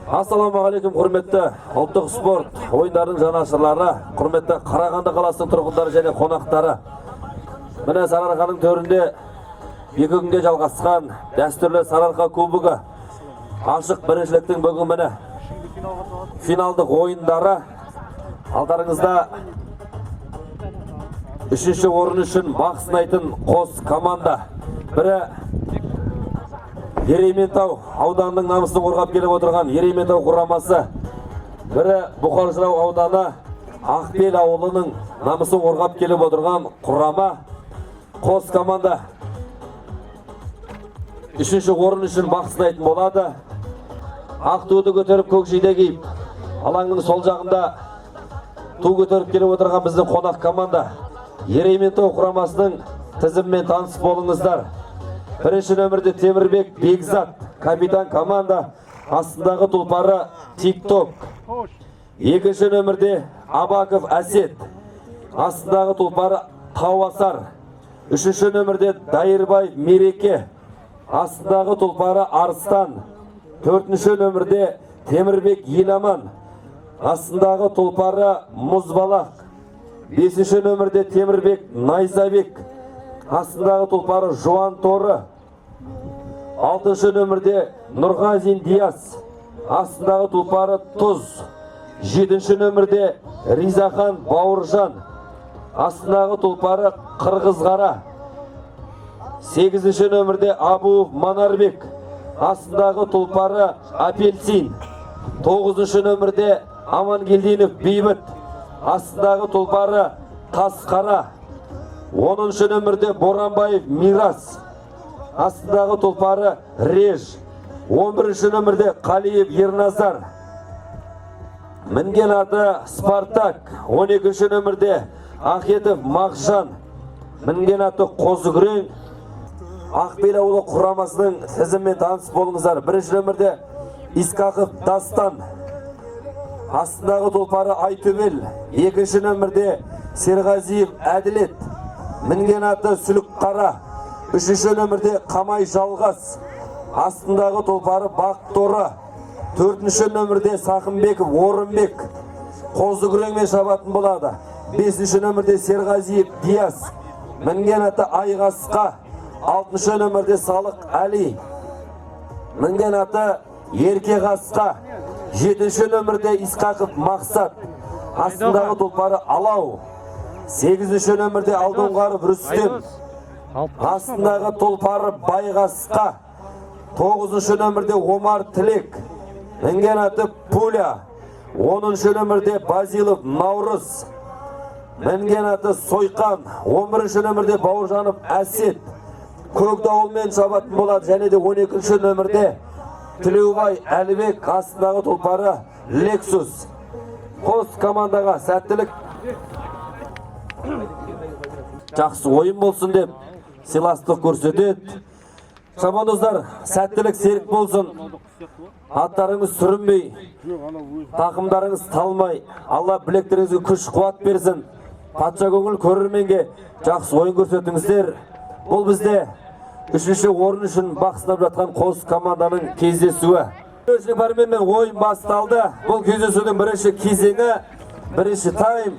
Ассалаумағалейкум, құрметті ұлттық спорт ойындарының жанашырлары, құрметті Қарағанды қаласының тұрғындары және қонақтары. Міне Сарыарқаның төрінде 2 күнге жалғасқан дәстүрлі Сарыарқа кубогы ашық біріншіліктің бүгін міне финалдық ойындары. Алдарыңызда 3-ші орын үшін бақ сынайтын қос команда. Бірі Ерейментау ауданының намысын қорғап келіп отырған Ерейментау құрамасы. Бірі Бұқар Жырау ауданы Ақбел ауылының намысын қорғап келіп отырған құрама. Қос команда 3-ші орын үшін бақ сынайтын болады. Ақ туды көтеріп көкжиде киіп, алаңның сол жағында ту көтеріп келіп отырған біздің қонақ команда Ерейментау құрамасының тізіммен таныс болыңыздар. Бірінші нөмірде Темірбек Бекзат, капитан команда, астындағы тұлпары Тик-Ток. Екінші нөмірде Абаков Әсет, астындағы тұлпары Қауасар. Үшінші нөмірде Дайырбай Мереке, астындағы тұлпары Арыстан. Төртінші нөмірде Темірбек Еламан, астындағы тұлпары Мұзбалақ. Бесінші нөмірде Темірбек Найзабек, астындағы тұлпары Жуан Торы. Алтыншы нөмірде Нұрғазин Диас, астындағы тұлпары Тұз. Жетінші нөмірде Ризахан Бауыржан, астындағы тұлпары Қырғызғара. Сегізінші нөмірде Абуов Манарбек, астындағы тұлпары Апельсин. Тоғызыншы нөмірде Амангелдинов Бейбіт, астындағы тұлпары Қасқара. 10-шы нөмірде Боранбаев Мирас, астындағы тұлпары Реж. 11-шы нөмірде Қалиев Ерназар, мінген аты Спартак. 12-шы нөмірде Ахетов Мақжан, мінген аты Қозыкүрең. Ақбел ауылы құрамасының тізіммен таныс болыңыздар. 1-ші нөмірде Искақов Дастан, астындағы тұлпары Айтөбел. 2-ші нөмірде Серғазиев Әділет, мінген аты Сүлік Қара. 3-ші нөмірде Қамай Жалғас, астындағы тұлпары Бақторы. 4-ші нөмірде Сақымбеков Орынбек, Қозыкүреңмен шабатын болады. 5-ші нөмірде Серғазиев Диас, мінген аты Айғасқа. 6-ші нөмірде Салық Әли, мінген аты Еркеғасқа. 7-ші нөмірде Исқақов Мақсат, астындағы тұлпары Алау. 8-ші нөмірде Алдоңғаров Рүстем, астындағы тұлпары Байғасқа. 9-ші нөмірде Омар Тілек, мінген аты Пуля. 10-ші нөмірде Базилов Наурыз, мінген аты Сойқан. 11-ші нөмірде Бауыржанов Әсет, көкдауылмен шабатын болады. Және де 12-ші нөмірде Тілеубай Әлібек, астындағы тұлпары Лексус. Қос командаға сәттілік, жақсы ойын болсын деп сыйластық көрсетеді. Шабандоздар, сәттілік серік болсын. Аттарыңыз сүрінбей, тақымдарыңыз талмай, Алла білектеріңізге күш қуат берсін. Патша көңіл көрерменге жақсы ойын көрсетіңіздер. Бұл бізде 3-ші орын үшін бақ сынап жатқан қос команданың кездесуі. Төрешілік пәрменмен ойын басталды. Бұл кездесудің бірінші кезеңі, бірінші тайм.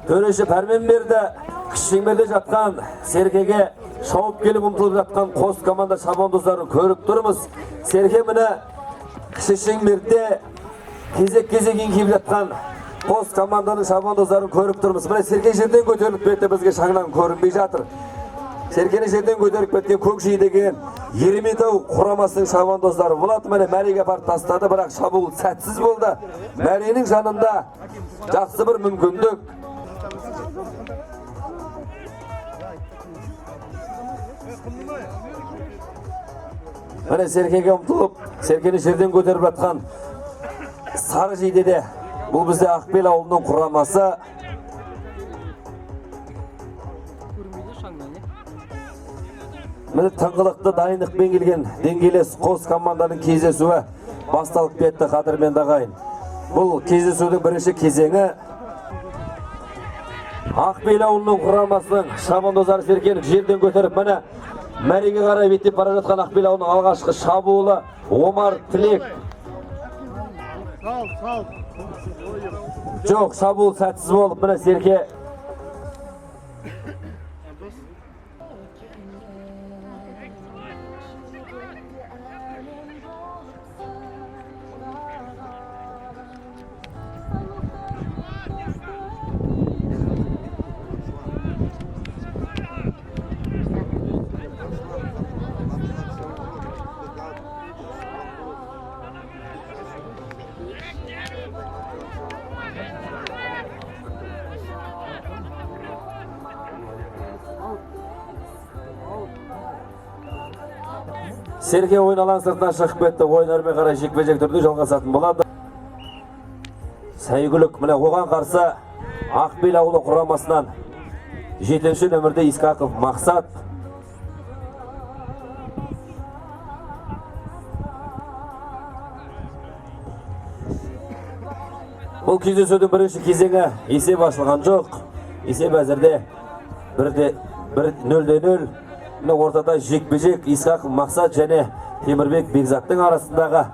Төреші пәрмен берді. Кішіңберде жатқан Серкеге шауып келіп ұмтылып жатқан қос команда шабандоздарын көріп тұрмыз. Серке міне Кішіңберде кезек-кезек еңкейіп жатқан қос команданың шабандоздарын көріп тұрмыз. Міне Серке жерден көтеріліп кетті, бізге шаңнан көрінбей жатыр. Серкені жерден көтеріп кеткен көкжидегі Ерейментау құрамасының шабандоздары болады. Міне мәреге апарып тастады, бірақ шабуыл сәтсіз болды. Мәренің жанында жақсы бір мүмкіндік. Міне Серкеге ұмтылып, Серкені жерден көтеріп жатқан Сары Жейдеде. Бұл бізде Ақбел ауылының құрамасы. Міне тыңғылықты дайындықпен келген деңгейлес қос команданың кездесуі басталып кетті, қадірмен ағайын. Бұл кездесудің бірінші кезеңі Ақбел ауылының құрамасының шабандоздары Серкені жерден көтеріп, міне мәреге қарай беттеп бара жатқан Ақбел ауылының алғашқы шабуылы Омар Тілек Sal. Жоқ, шабуыл сәтсіз болып, міне Серке Серке ойын алаң сыртынан шығып кетті. Ойынармен қарай жекпе-жек түрде жалғасатын болады. Сәйгүлік, міне оған қарсы Ақбел ауылы құрамасынан 7-ші нөмірде Искақов Мақсат. Бұл кездесудің бірінші кезеңі есеп ашылған жоқ. Есеп әзірде 1-0. Міне ортада жекпе-жек Искақов Мақсат және Темірбек Бекзаттың арасындағы.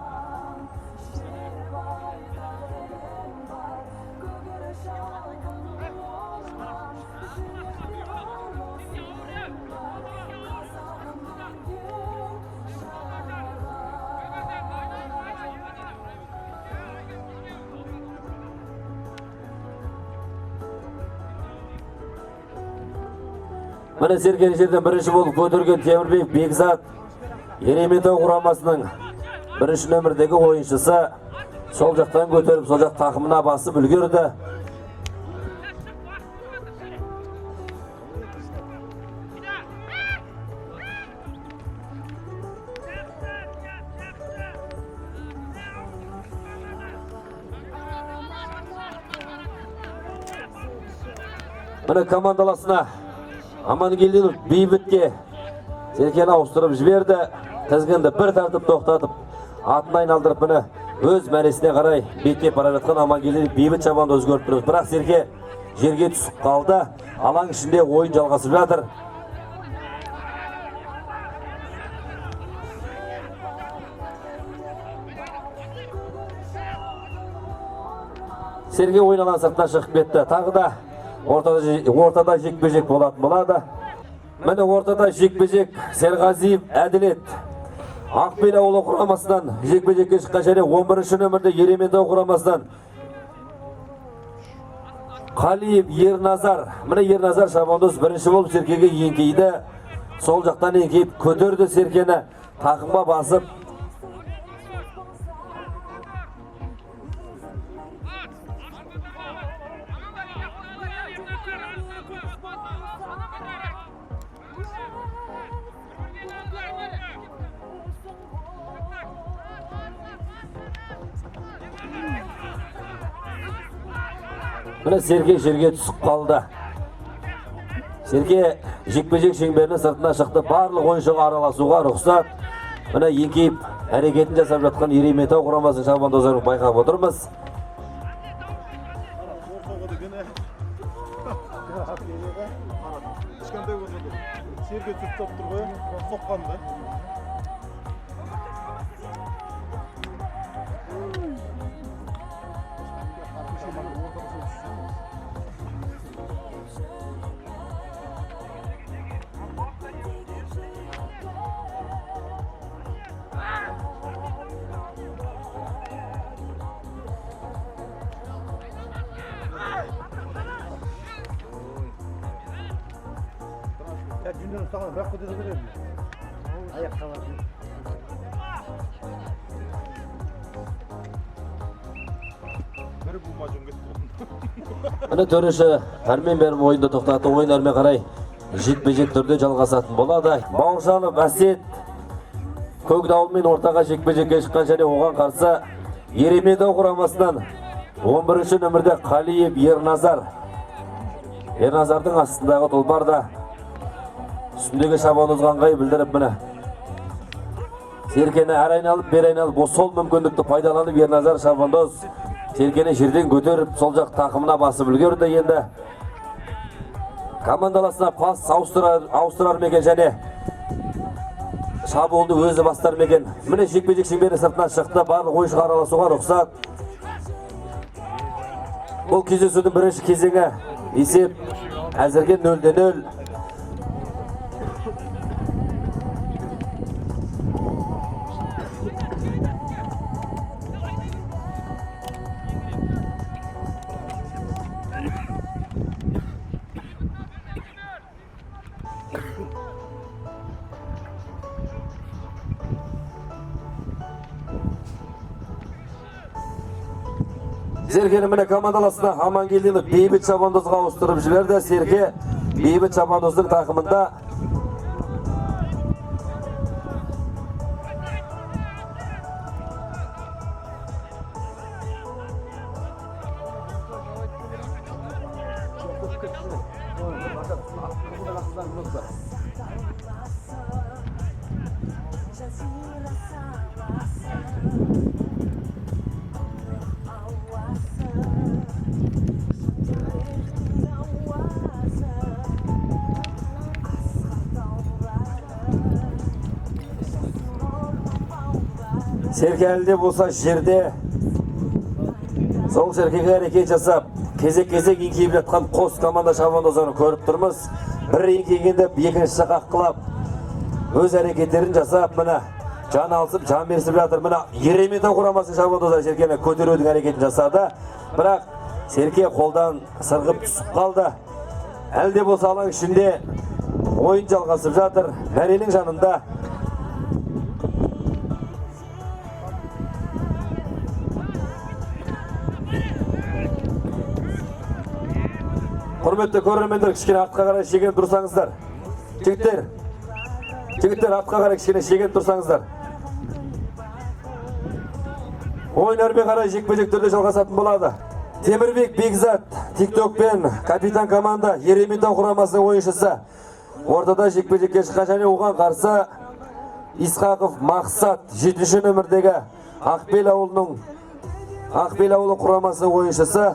Міне Серкені жерден бірінші болып көтерген Темірбек Бекзат Ерейментау құрамасының бірінші нөмірдегі ойыншысы сол жақтан көтеріп, сол жақ тақымына басып үлгерді. Міне командаласына Амангелдинов Бейбітке Серкені ауыстырып жіберді. Тізгінді бір тартып тоқтатып, атын айналдырып, міне өз мәресіне қарай беттеп бара жатқан Амангелдинов Бейбіт шабанды өзгеріп тұрмыз. Бірақ Серке жерге түсіп қалды. Алаң ішінде ойын жалғасып жатыр. Серке ойын алаң сыртынан шығып кетті. Тағы да ортада жекпе-жек болады. Міне ортада жекпе-жек Серғазиев Әділет Ақбел ауылы құрамасынан жекпе-жекке шыққан және 11-ші нөмірде Ерейментау құрамасынан Қалиев Ерназар. Міне Ерназар шабандоз бірінші болып Серкеге еңкейді. Сол жақтан еңкейіп көтерді Серкені, тақымға басып. Міне Серке жерге түсіп қалды. Серке жекпе-жек шеңберінің сыртына шықты. Барлық ойыншыға араласуға рұқсат. Міне еңкейіп әрекетін жасап жатқан Ерейментау құрамасының шабандоздарын байқап отырмыз. Серке түсіп тұр ғой, соққанда. Жүнден саған бірақ көтеді береді. Аяққа бар. Бір бұлма жөн кетті. Міне төреші әрмен берім ойынды тоқтатты. Ойындармен қарай жекпе-жек түрде жалғасатын болады. Бауыржанов Әсет Көкдауылмен ортаға жекпе-жекке шыққан және оған қарсы Ерейментау құрамасынан 11-ші нөмірде Қалиев Ерназар. Ерназардың астындағы тұлпарда үстіндегі шабандозға ыңғай білдіріп, міне Серкені әр айналып, бер айналып, сол мүмкіндікті пайдаланып Ерназар шабандоз Серкені жерден көтеріп, сол жақ тақымына басып үлгерді. Енді командаласына пас ауыстырар мекен және шабуылды өзі бастар мекен. Міне жекпе-жек шеңбері сыртынан шықты. Барлық ойыншыға араласуға рұқсат. Бұл кездесудің бірінші кезеңі есеп әзірге 0-0. Серкені міне командаласына Амангелдинов бейбіт шабандозға ауыстырып жіберді. Серке бейбіт шабандоздың тақымында. Серке әлде болса жерде сол Серкеге әрекет жасап, кезек-кезек еңкейіп жатқан қос команда шабандоздарын көріп тұрмыз. Бір еңкейгенде екінші қаққылап, өз әрекеттерін жасап, міне жан алысып, жан берісіп жатыр. Міне Еремета құрамасы шабандоздар Серкені көтерудің әрекетін жасады. Бірақ Серке қолдан сырғып түсіп қалды. Әлде болса алаң ішінде ойын жалғасып жатыр. Мәренің жанында құрметті көрермендер, кішкене артқа қарай шегініп тұрсаңыздар. Жігіттер артқа қарай кішкене шегініп тұрсаңыздар. Ойындармен қарай жекпе-жек түрде жалғасатын болады. Темірбек Бекзат, тиктокпен капитан команда Еремета құрамасының ойыншысы. Ортада жекпе-жекке шыққан және оған қарсы Исқақов Мақсат, 7-ші нөмірдегі Ақбел ауылы құрамасының ойыншысы.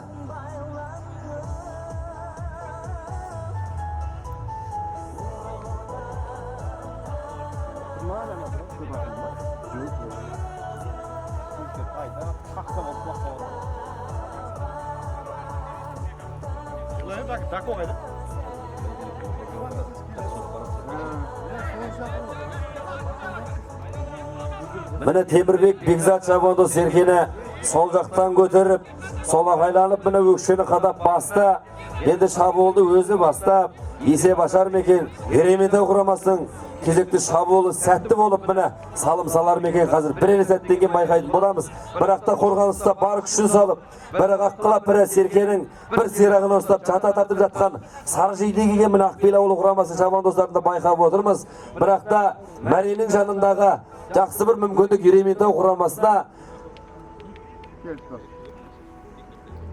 Міне Темірбек Бекзат шабандоз Серкені сол жақтан көтеріп, сол ағайланып, міне өкшені қадап басты. Енді шабуылды өзі бастап, есеп ашар мекен. Еремета құрамасының кезекті шабуылы сәтті болып, міне салым салар мекен. Қазір бірені сәттен кейін байқайтын боламыз. Бірақта қорғаныста бар күшін салып, бірі қаққылап, бірі Серкенің бір сирағын ұстап жата тартып жатқан сары жейде келген міне Ақбел ауылы құрамасы шабандоздарында байқап отырмыз. Бірақта Мәренің жанындағы жақсы бір мүмкіндік Еремета құрамасына.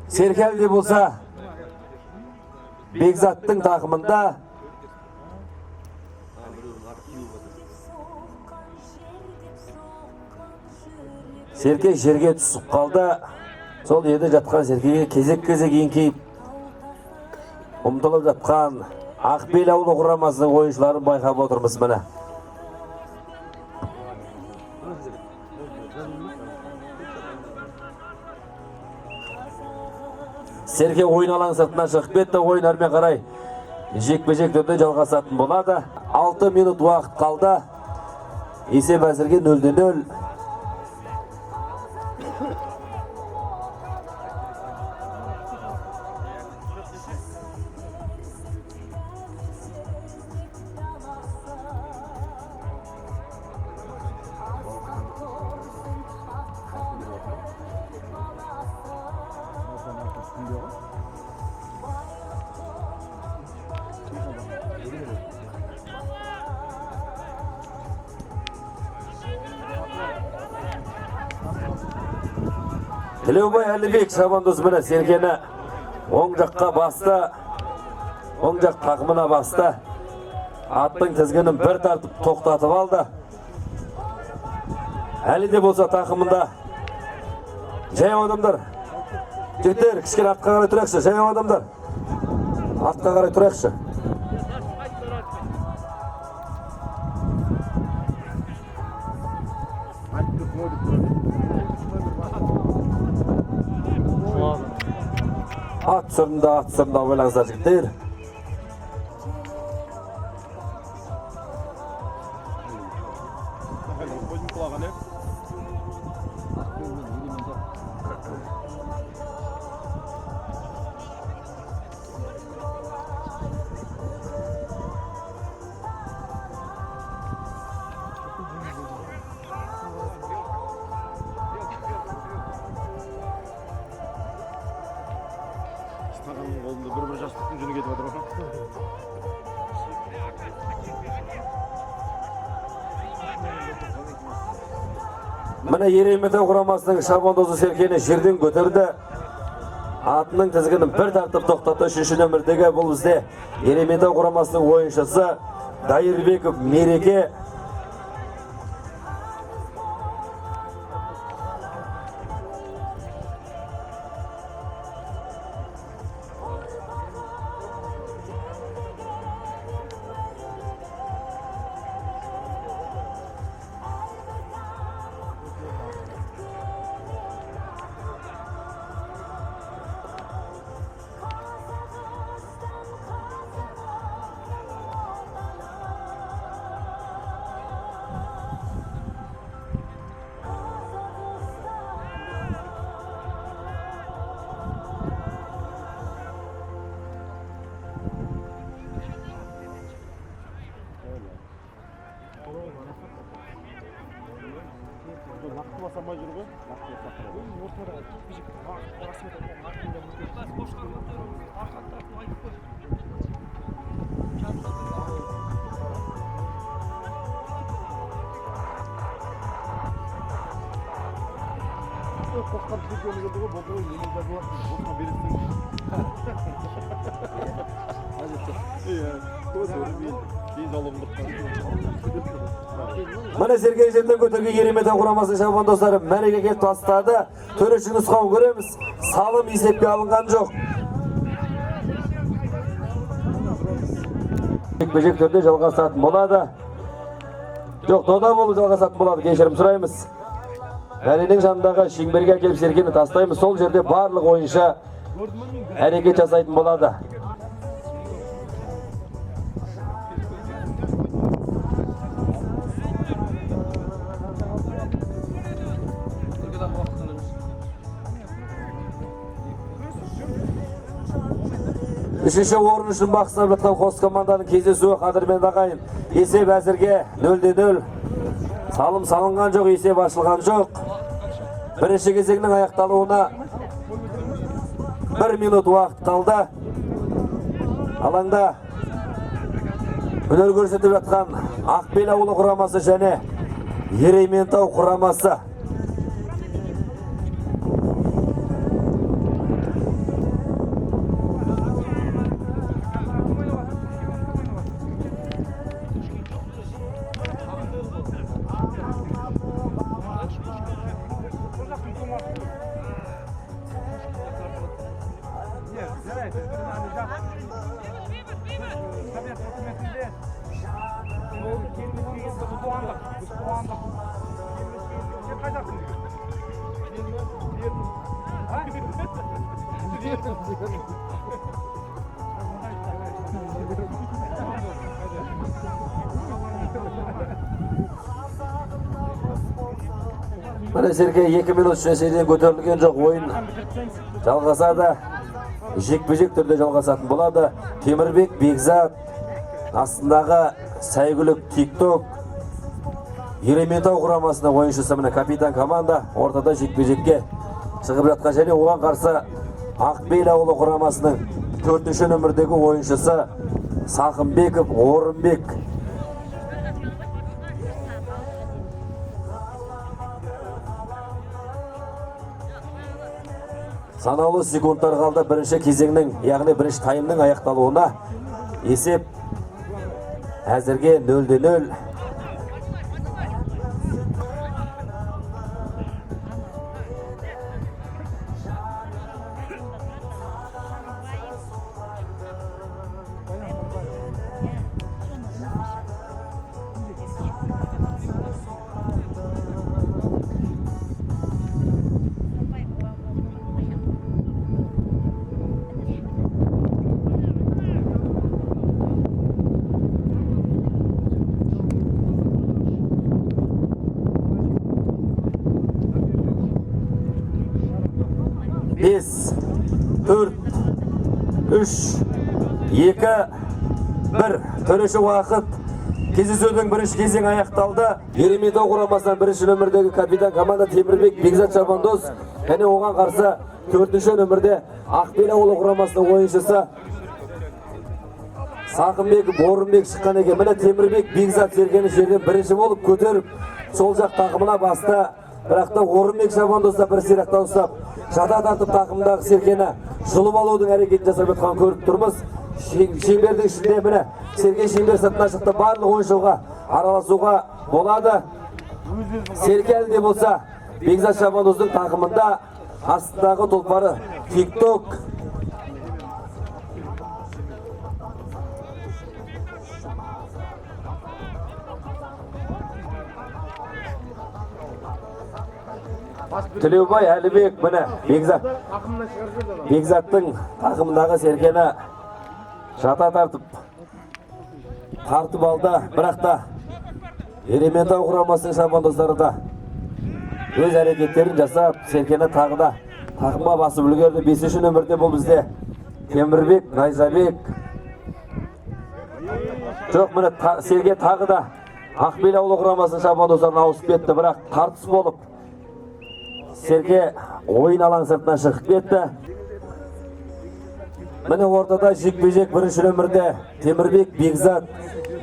Серке әлде болса Бекзаттың тақымында. Серке жерге түсіп қалды. Сол еді жатқан Серкеге кезек-кезек еңкейіп ұмтылып жатқан Ақбел ауылы құрамасының ойыншыларын байқап отырмыз міне. Серке ойын алаң сыртынан шығып кетті. Ойын әрмен қарай жекпе-жек түрде жалғасатын болады. 6 минут уақыт қалды. Есеп әзірге 0-0. Тілеубай Әлібек шабандоз міне Серкені оң жаққа басты, оң жақ тақымына басты. Аттың тізгінін бір тартып тоқтатып алды. Әлі де болса тақымында. Жаяу адамдар. Жігіттер, кішкене артқа қарай тұрайықшы, жаяу адамдар. Артқа қарай тұрайықшы. сұрында, ат сұрында ойлаңыздар жігіттер. Қойдың құлаған ек. Стағанның қолында бір жастықтың жүні кетіп жатыр ғой. Міне Ерейментау құрамасының шабандозы Серкені жерден көтерді. Атының тізгінін бір тартып тоқтатты. 3-ші нөмірдегі бұл бізде Ерейментау құрамасының ойыншысы Дайырбеков Мереке. Нақты басамай жүр ғой. Қосқан тізгені келді ғой, болды ғой, еліңде болады, босқа бересің. Міне Сергей жерден көтерген Ерейментау құрамасы шабандостары мәреге тастады. Төреші нұсқауын көреміз. Салым есепке алынған жоқ. Жекпе-жек түрде жалғасатын болады. Жоқ, дода болып жалғасатын болады. Кешірім сұраймыз. Мәреның жанындағы шеңберге әкеліп Сергейді тастаймыз. Сол жерде барлық ойыншы әрекет жасайтын болады. Үшінші орын үшін бақ сынап жатқан қос команданың кездесуі қадірмен ағайын. Есеп әзірге 0-0. Салым салынған жоқ, есеп ашылған жоқ. Бірінші кезеңнің аяқталуына 1 минут уақыт қалды. Алаңда өнер көрсетіп жатқан Ақбел ауылы құрамасы және Ерейментау құрамасы. Міне Сергей 2 минут шешеден көтерілген жоқ, ойын жалғасады. Жекпе-жек түрде жалғасатын болады. Темірбек Бекзат, астындағы Сәйгүлік Тикток, Ерейментау құрамасының ойыншысы міне капитан команда ортада жекпе-жекке шығып жатқан және оған қарсы Ақбел ауылы құрамасының 4-ші нөмірдегі ойыншысы Сақымбеков Орынбек. Санаулы секундтар қалды бірінші кезеңнің, яғни бірінші таймның аяқталуына. Есеп әзірге 0-0. 5, 4, 3, 2, 1. Төреші уақыт. Кездесудің бірінші кезең аяқталды. Ерейментау құрамасынан бірінші нөмірдегі капитан команда Темірбек Бекзат Шабандоз және оған қарсы 4-ші нөмірде Ақбел ауылы құрамасының ойыншысы Сақынбеков Орынбек шыққан екен. Міне Темірбек Бекзат Серкені жерден бірінші болып көтеріп, сол жақ тақымына басты. Бірақта Орынбек Шабандозда бір сирақта ұстап, жата тартып тақымдағы Серкені жұлып алудың әрекетін жасап жатқан көріп тұрмыз. Шеңбердің ішінде міне Серке шеңбер сыртына шықты, барлық ойыншыға араласуға болады. Серке әлде болса Бекзат Шабандоздың тақымында астындағы тұлпары TikTok. Тілеубай Әлібек міне Бекзаттың тақымындағы Серкені жата тартып алды. Бірақта Ерейментау құрамасының шабандоздары да өз әрекеттерін жасап, Серкені тағы да тақымға басып үлгерді. 5-ші нөмірде бұл бізде Темірбек Найзабек. Жоқ, міне Серке тағы да Ақбел ауылы құрамасының шабандоздарына ауысып кетті. Бірақ тартыс болып Серке ойын алаң сыртына шығып кетті. Міне ортада жекпе-жек 1-ші нөмірде Темірбек Бекзат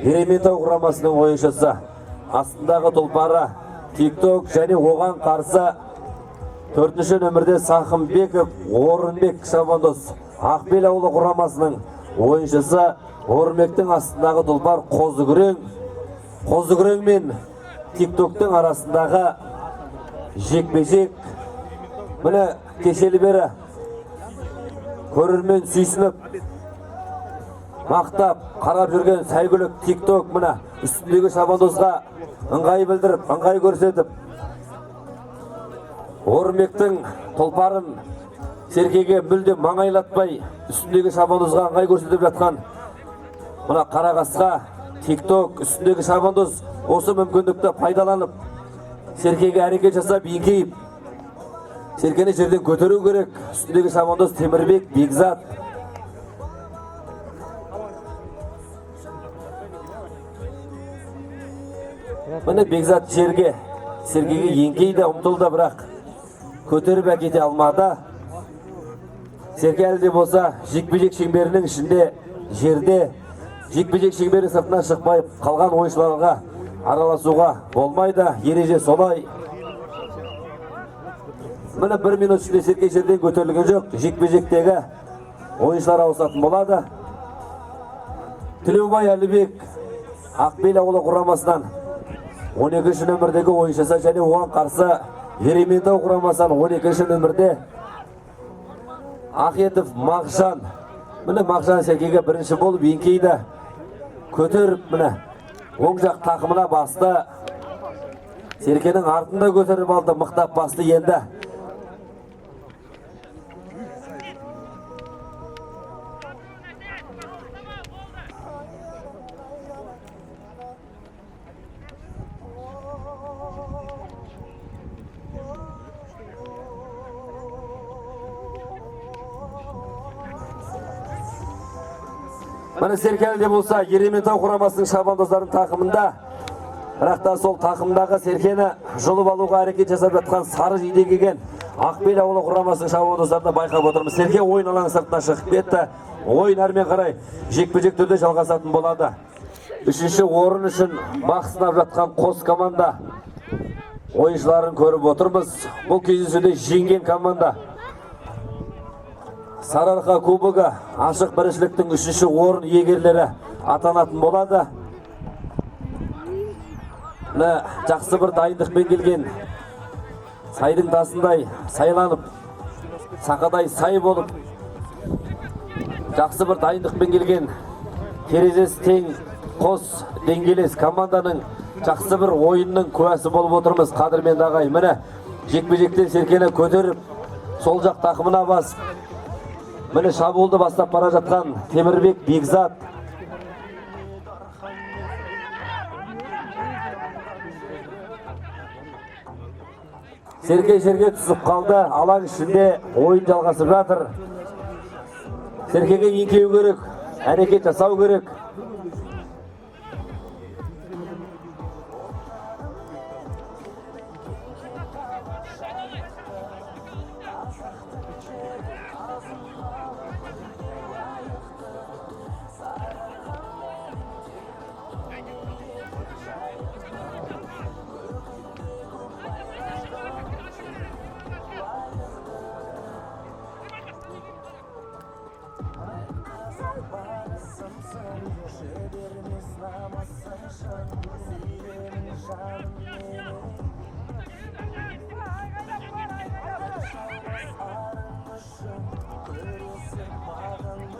Ерейментау құрамасының ойыншысы. Астындағы тұлпары TikTok және оған қарсы 4-ші нөмірде Сақынбеков Орынбек Шабандоз Ақбел ауылы құрамасының ойыншысы. Орынбектің астындағы тұлпар Қозыкүрең. Қозыкүрең мен TikToктың арасындағы жекпе-жек. Міне кешелі бері көрермен сүйсініп, мақтап, қарап жүрген сәйгүлік TikTok міне үстіндегі шабандозға ыңғай білдіріп, ыңғай көрсетіп, Орынбектің тұлпарын Серкеге мүлде маңайлатпай, үстіндегі шабандозға ыңғай көрсетіп жатқан мына қарағасқа TikTok үстіндегі шабандоз осы мүмкіндікті пайдаланып, Серкеге әрекет жасап, еңкейіп, Серкені жерден көтеру керек. Үстіндегі шабандоз Темірбек Бекзат. Міне Бекзат жерге, Серкеге еңкейді, ұмтылды, бірақ көтеріп әкете алмады. Серке әлде болса жекпе-жек шеңберінің ішінде, жерде, жекпе-жек шеңберінің сыртынан шықпай қалған ойыншыларға араласуға болмайды. Ереже солай. Міне 1 минут ішінде Серке жерден көтерілген жоқ. Жекпе-жектегі ойыншылар ауысатын болады. Тілеубай Әлібек Ақбел ауылы құрамасынан 12-ші нөмірдегі ойыншысы және оған қарсы Ерейментау құрамасынан 12-ші нөмірде Ақетов Мағжан. Міне Мағжан Серкеге бірінші болып еңкейді. Көтеріп міне оң жақ тақымына басты. Серкенің артында көтеріп алды, мықтап басты енді. Міне Серке әлде болса Ерейментау құрамасының шабандоздардың тақымында, бірақта сол тақымдағы Серкені жұлып алуға әрекет жасап жатқан сары жейде келген Ақбел ауылы құрамасының шабандоздарында байқап отырмыз. Серке ойын алаң сыртына шығып кетті. Ойын әрмен қарай жекпе-жек түрде жалғасатын болады. 3-ші орын үшін бақ сынап жатқан қос команда ойыншыларын көріп отырмыз. Бұл кездесуде жеңген команда Сарыарқа кубогы ашық біріншіліктің 3-ші орын иегерлері атанатын болады. Жақсы бір дайындықпен келген, сайдың тасындай сайланып, сақадай сай болып, жақсы бір дайындықпен келген терезесі тең қос деңгейлес команданың жақсы бір ойынның куәсі болып отырмыз. Қадірменді ағай, міне жекпе-жектен Серкені көтеріп, сол жақ тақымына басып, міне шабуылды бастап бара жатқан Темірбек Бекзат. Serke жерге түсіп қалды. Алаң ішінде ойын жалғасып жатыр. Серкеге еңкеу керек, әрекет жасау керек.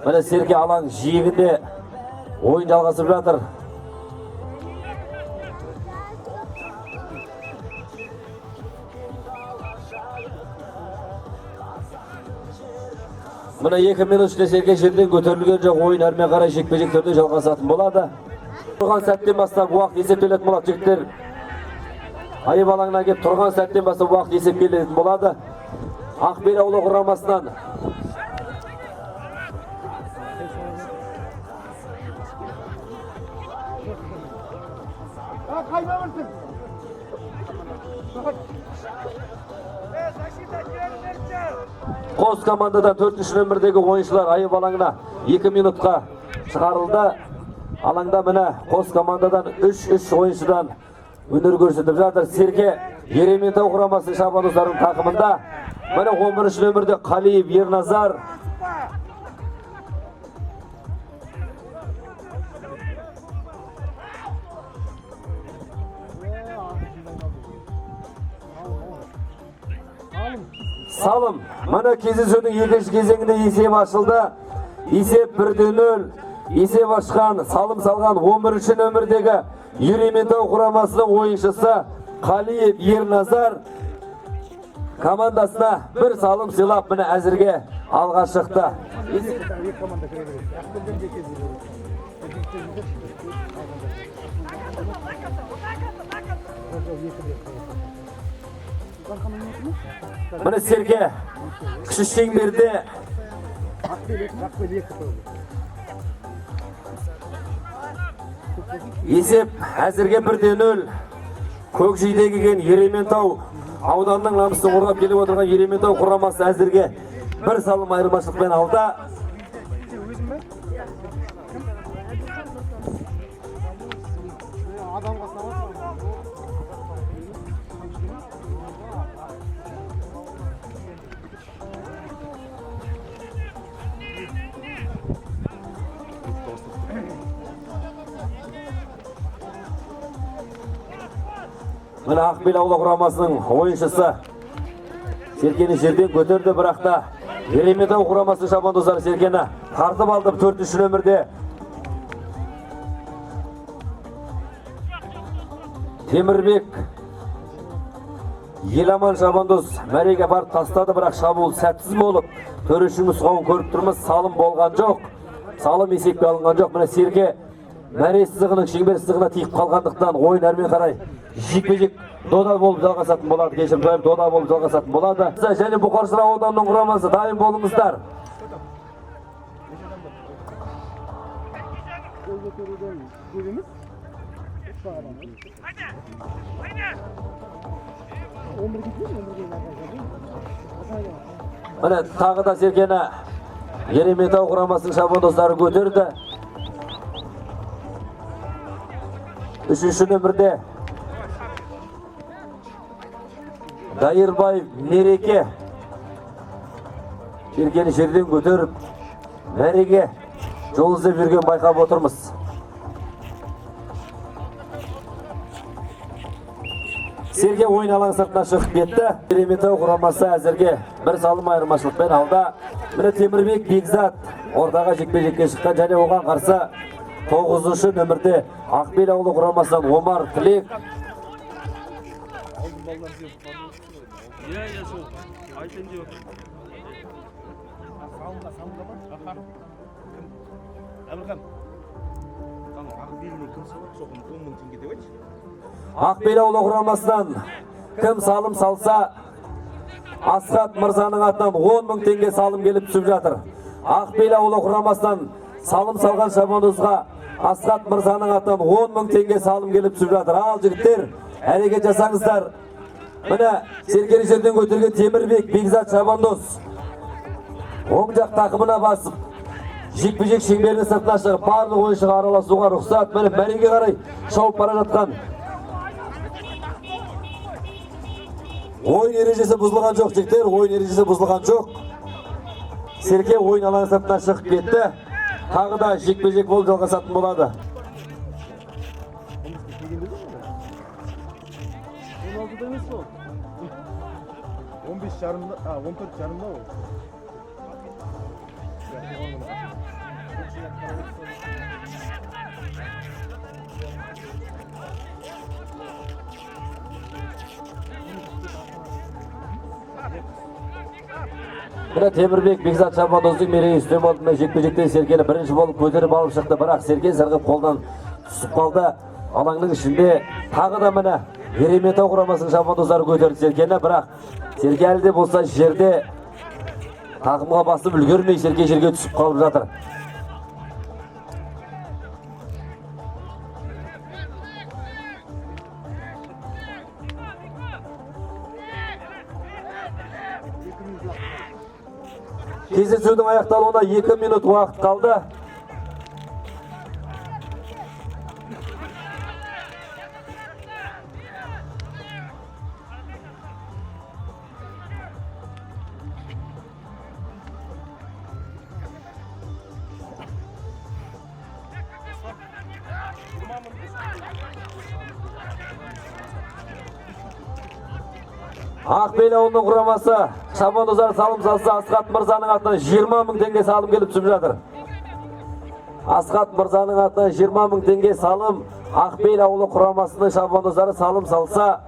Міне Серке алаң жиегінде ойын жалғасып жатыр. Міне 2 минут ішінде Серке жерден көтерілген жоқ, ойын әрмен қарай жекпе-жек түрде жалғасатын болады. Тұрған сәттен бастап уақыт есептелетін болады жігіттер. Айып алаңына келіп тұрған сәттен бастап уақыт есептелетін болады. Ақбел ауылы құрамасынан қос командадан 4-ші нөмірдегі ойыншылар айып алаңына 2 минутқа шығарылды. Алаңда міне қос командадан 3 ойыншыдан өнер көрсетіп жатыр. Серке Ерейментау құрамасының шабандоздарының тақымында. Міне 11-ші нөмірде Қалиев Ерназар. Салым, мына кездесудің екінші кезеңінде есеп ашылды. Есеп 1-0. Есеп ашқан, салым салған 11-ші нөмірдегі Ерейментау құрамасының ойыншысы Қалиев Ерназар командасына бір салым сыйлап міне әзірге алға шықты. Міне Серке кіші шеңберде есеп әзірге 1-0. Көкжейде келген Ерейментау ауданның намысын қорғап келіп отырған Ерейментау құрамасы әзірге бір салым айырмашылықпен алды. Міне Ақбел ауылы құрамасының ойыншысы Серкені жерден көтерді, бірақ та Ерейментау құрамасының шабандоздары Серкені тартып алды 4-ші нөмірде. Темірбек Еламан шабандоз мәреге барып тастады, бірақ шабуыл сәтсіз болып, төрешінің нұсқауын көріп тұрмыз. Салым болған жоқ. Салым есепке алынған жоқ. Міне Серке мәре сызығының шеңбер сызығына тиіп қалғандықтан ойын әрмен қарай жекпе-жек дода болып жалғасатын болады. Кешірім, дода болып жалғасатын болады. Және Бұқар Жырау ауданының құрамасы дайын болыңыздар. Міне тағы да Серкені Ерейментау құрамасының шабандоздары көтерді. 3-ші нөмірде Дайырбаев Мереке Серкені жерден көтеріп, мәреге жол іздеп жүрген байқап отырмыз. Серке ойын алаң сыртына шығып кетті. Ерейментау құрамасы әзірге бір салым айырмашылықпен алды. Міне Темірбек Бекзат ортаға жекпе-жекке шыққан, және оған қарсы 9-шы нөмірде Ақбел ауылы құрамасынан Омар Тілек. Ақбел ауылы құрамасынан кім салым салса Асхат Мырзаның атынан 10 мың теңге салым келіп түсіп жатыр. Ақбел ауылы құрамасынан салым салған шабандозға Асхат Мырзаның атынан 10 мың теңге салым келіп түсіп жатыр. Ал жігіттер, әрекет жасаңыздар. Міне Серкелі жерден көтерген Темірбек Бекзат шабандоз оң жақ тақымына басып, жекпе-жек шеңберінің сыртына шығып, барлық ойыншыға араласуға рұқсат. Міне мәреге қарай шауып бара жатқан. Ойын ережесі бұзылған жоқ, жігіттер, ойын ережесі бұзылған жоқ. Серке ойын алаң сыртына шығып кетті. Тағы да жекпе-жек болып жалғасатын болады. 15 жарымда, 14 жарымда ол. Міне Темірбек Бекзат шабандоздың мерейі үстем алдында жекпе-жектен Серкені бірінші болып көтеріп алып шықты, бірақ Серке сырғып қолдан түсіп қалды. Алаңның ішінде тағы да міне Ерейментау құрамасының шабандоздары көтерді Серкені, бірақ Серке әлі де болса жерде тақымға басып үлгермей Серке жерге түсіп қалып жатыр. Кездесудің аяқталуына 2 минут уақыт қалды. Ақбел ауылының құрамасы шабандоздар салым салса, Асхат Мырзаның атынан 20 мың теңге салым келіп түсіп жатыр. Асхат Мырзаның атынан 20 мың теңге салым. Ақбел ауылы құрамасының шабандоздары салым салса,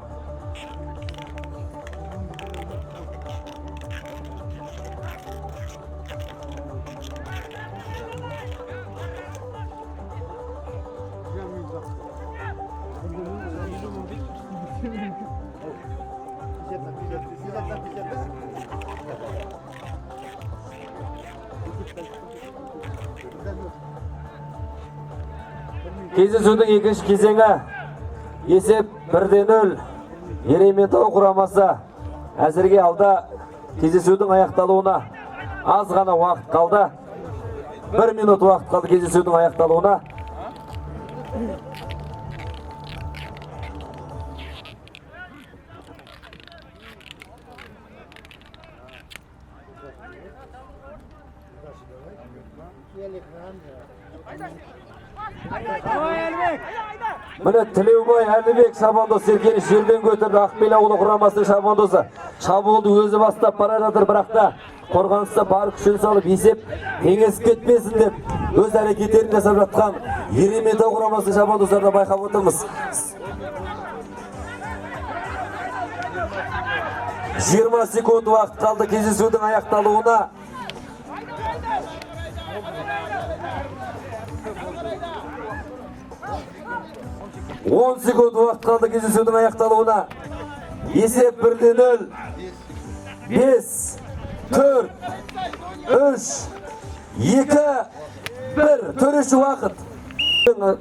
кездесудің екінші кезеңі есеп 1-0. Ерейментау құрамасы әзірге алда. Кездесудің аяқталуына аз ғана уақыт қалды. 1 минут уақыт қалды кездесудің аяқталуына. Міне Тілеубай Әлібек шабандоз Серкені жерден көтерді. Ақбел ауылы құрамасының шабандозы шабуылды өзі бастап бара жатыр, бірақ та қорғаныста бар күшін салып есеп теңесіп кетпесін деп өз әрекеттерін жасап жатқан Ерейментау құрамасының шабандоздарды байқап отырмыз. 20 секунд уақыт қалды кездесудің аяқталуына. Он секунд уақыт қалды кездесудің аяқталуына. Есеп 1-0. 5, 4, 3, 2, 1. Төреші уақыт.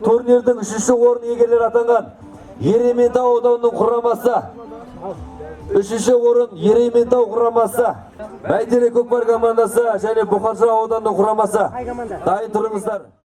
Турнирдің 3-ші орын иегерлері атанған Ерейментау ауданының құрамасы. 3-ші орын Ерейментау құрамасы. Бәйтерек көкпар командасы және Бұқаржы ауданының құрамасы. Дайын тұрыңыздар.